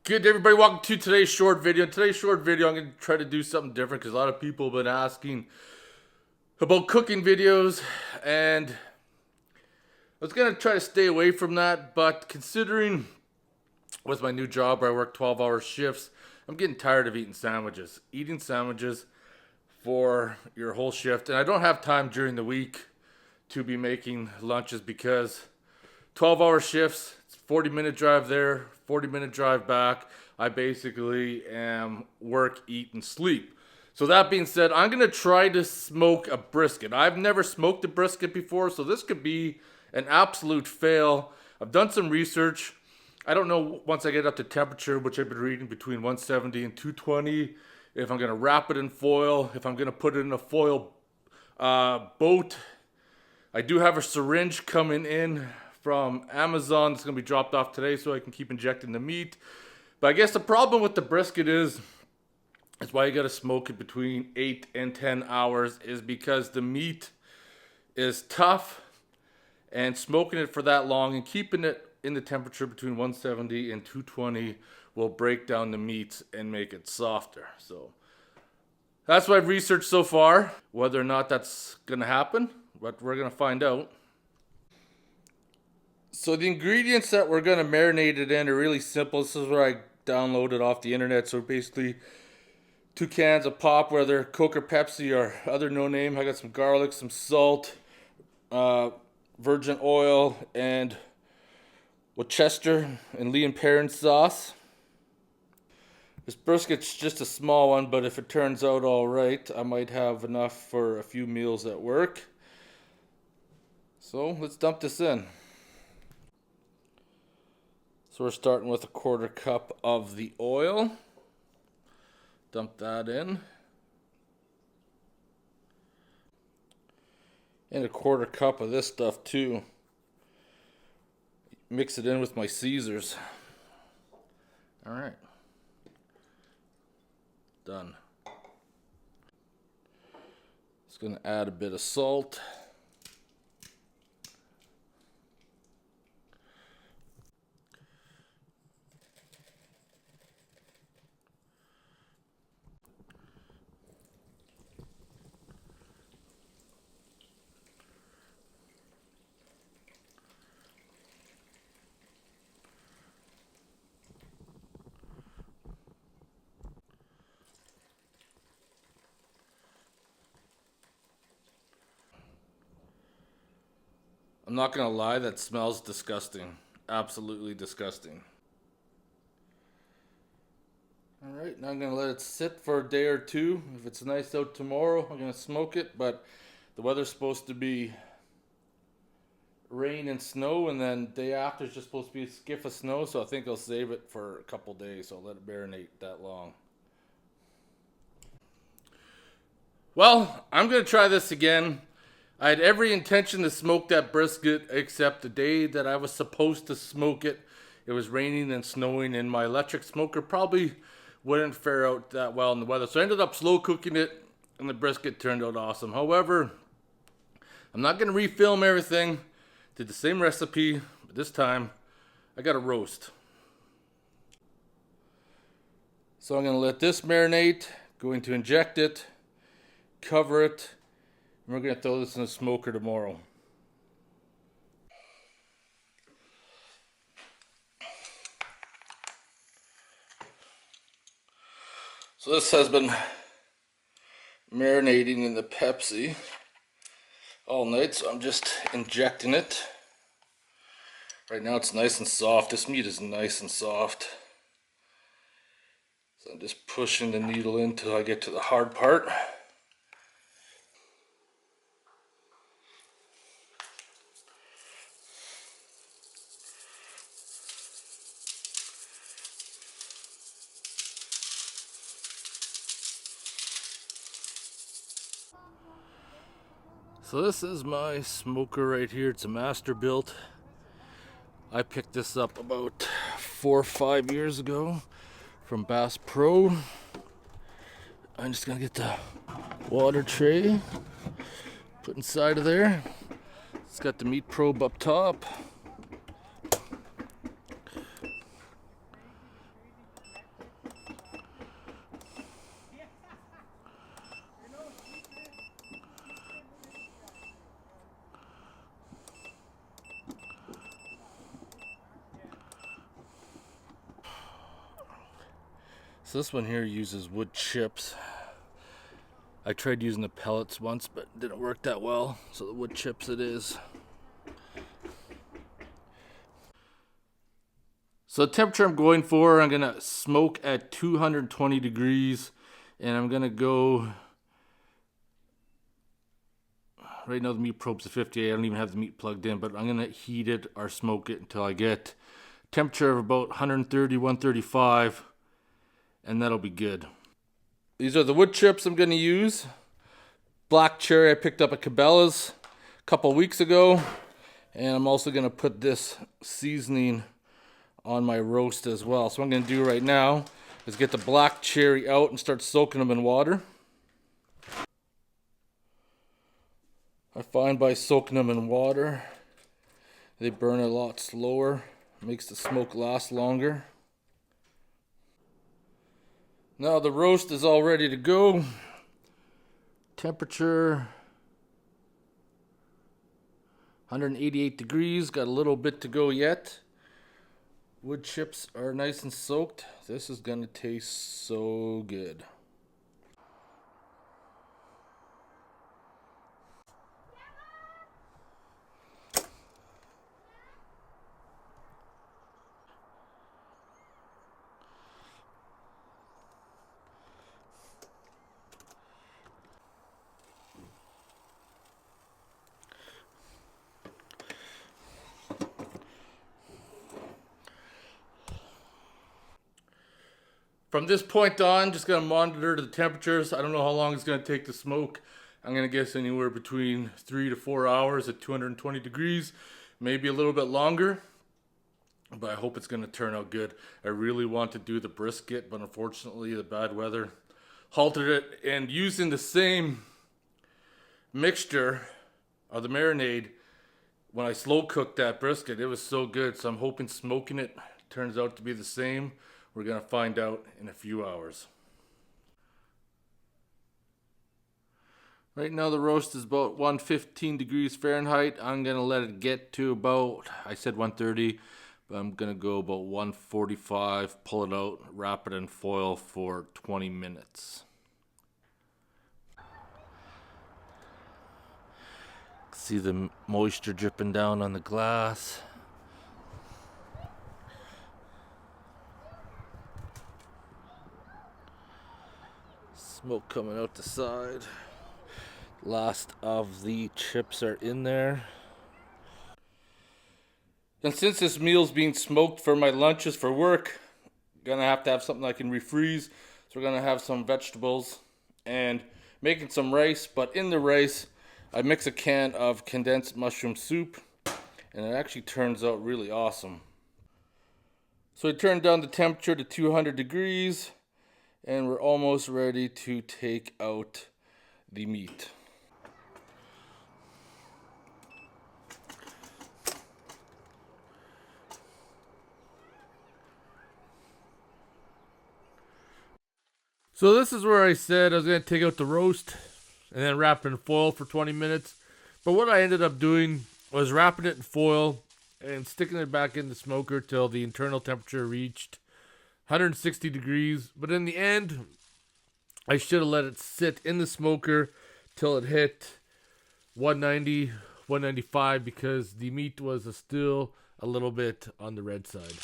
Good day, everybody. Welcome to today's short video. In today's short video, I'm going to try to do something different because a lot of people have been asking about cooking videos, and I was going to try to stay away from that, but considering with my new job where I work 12-hour shifts, I'm getting tired of eating sandwiches. Eating sandwiches for your whole shift, and I don't have time during the week to be making lunches because 12-hour shifts, it's 40-minute drive there, 40-minute drive back. I basically am work, eat, and sleep. So that being said, I'm going to try to smoke a brisket. I've never smoked a brisket before, so this could be an absolute fail. I've done some research. I don't know once I get up to temperature, which I've been reading between 170 and 220, if I'm going to wrap it in foil, if I'm going to put it in a foil boat. I do have a syringe coming in from Amazon. It's going to be dropped off today so I can keep injecting the meat. But I guess the problem with the brisket is why you got to smoke it between 8 and 10 hours is because the meat is tough, and smoking it for that long and keeping it in the temperature between 170 and 220 will break down the meat and make it softer. So that's what I've researched so far. Whether or not that's going to happen, but we're going to find out. So the ingredients that we're going to marinate it in are really simple. This is what I downloaded off the internet. So basically 2 cans of pop, whether Coke or Pepsi or other no name. I got some garlic, some salt, virgin oil, and Worcester and Lee and Perrin sauce. This brisket's just a small one, but if it turns out all right, I might have enough for a few meals at work. So let's dump this in. So we're starting with 1/4 cup of the oil. Dump that in. And 1/4 cup of this stuff too. Mix it in with my Caesars. All right. Done. Just gonna add a bit of salt. I'm not gonna lie, that smells disgusting. Absolutely disgusting. Alright, now I'm gonna let it sit for a day or two. If it's nice out tomorrow, I'm gonna smoke it, but the weather's supposed to be rain and snow, and then day after it's just supposed to be a skiff of snow, so I think I'll save it for a couple days, so I'll let it marinate that long. Well, I'm gonna try this again. I had every intention to smoke that brisket except the day that I was supposed to smoke it. It was raining and snowing, and my electric smoker probably wouldn't fare out that well in the weather. So I ended up slow cooking it, and the brisket turned out awesome. However, I'm not going to refilm everything. Did the same recipe, but this time I got a roast. So I'm going to let this marinate, going to inject it, cover it, and we're going to throw this in the smoker tomorrow. So this has been marinating in the Pepsi all night, so I'm just injecting it. Right now it's nice and soft. This meat is nice and soft. So I'm just pushing the needle in until I get to the hard part. So this is my smoker right here. It's a Masterbuilt. I picked this up about 4 or 5 years ago from Bass Pro. I'm just gonna get the water tray put inside of there. It's got the meat probe up top. So this one here uses wood chips. I tried using the pellets once, but it didn't work that well. So the wood chips it is. So the temperature I'm going for, I'm gonna smoke at 220 degrees, and I'm gonna go. Right now the meat probe's at 58. I don't even have the meat plugged in, but I'm gonna heat it or smoke it until I get temperature of about 130, 135, and that'll be good. These are the wood chips I'm gonna use. Black cherry I picked up at Cabela's a couple weeks ago, and I'm also gonna put this seasoning on my roast as well. So what I'm going to do right now is get the black cherry out and start soaking them in water. I find by soaking them in water, they burn a lot slower, makes the smoke last longer. Now the roast is all ready to go. Temperature 188 degrees, got a little bit to go yet. Wood chips are nice and soaked. This is gonna taste so good. From this point on, just gonna monitor the temperatures. I don't know how long it's gonna take to smoke. I'm gonna guess anywhere between 3 to 4 hours at 220 degrees, maybe a little bit longer, but I hope it's gonna turn out good. I really want to do the brisket, but unfortunately the bad weather halted it. And using the same mixture of the marinade, when I slow cooked that brisket, it was so good. So I'm hoping smoking it turns out to be the same. We're gonna find out in a few hours. Right now the roast is about 115 degrees Fahrenheit. I'm gonna let it get to about, I said 130, but I'm gonna go about 145, pull it out, wrap it in foil for 20 minutes. See the moisture dripping down on the glass. Smoke coming out the side. Last of the chips are in there. And since this meal's being smoked for my lunches for work, gonna have to have something I can refreeze. So we're gonna have some vegetables and making some rice. But in the rice, I mix a can of condensed mushroom soup, and it actually turns out really awesome. So I turned down the temperature to 200 degrees. And we're almost ready to take out the meat. So this is where I said I was going to take out the roast and then wrap it in foil for 20 minutes. But what I ended up doing was wrapping it in foil and sticking it back in the smoker till the internal temperature reached 160 degrees, but in the end, I should have let it sit in the smoker till it hit 190, 195, because the meat was still a little bit on the red side.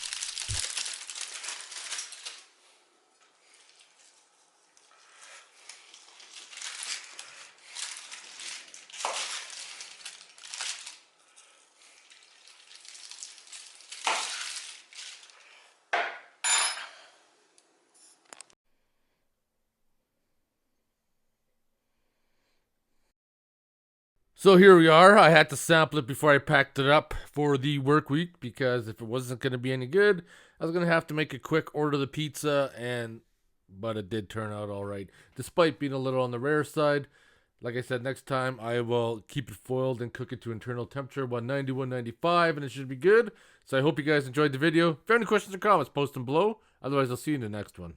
So here we are. I had to sample it before I packed it up for the work week, because if it wasn't going to be any good, I was going to have to make a quick order the pizza, but it did turn out all right, despite being a little on the rare side. Like I said, next time I will keep it foiled and cook it to internal temperature, 190, 195, and it should be good. So I hope you guys enjoyed the video. If you have any questions or comments, post them below. Otherwise, I'll see you in the next one.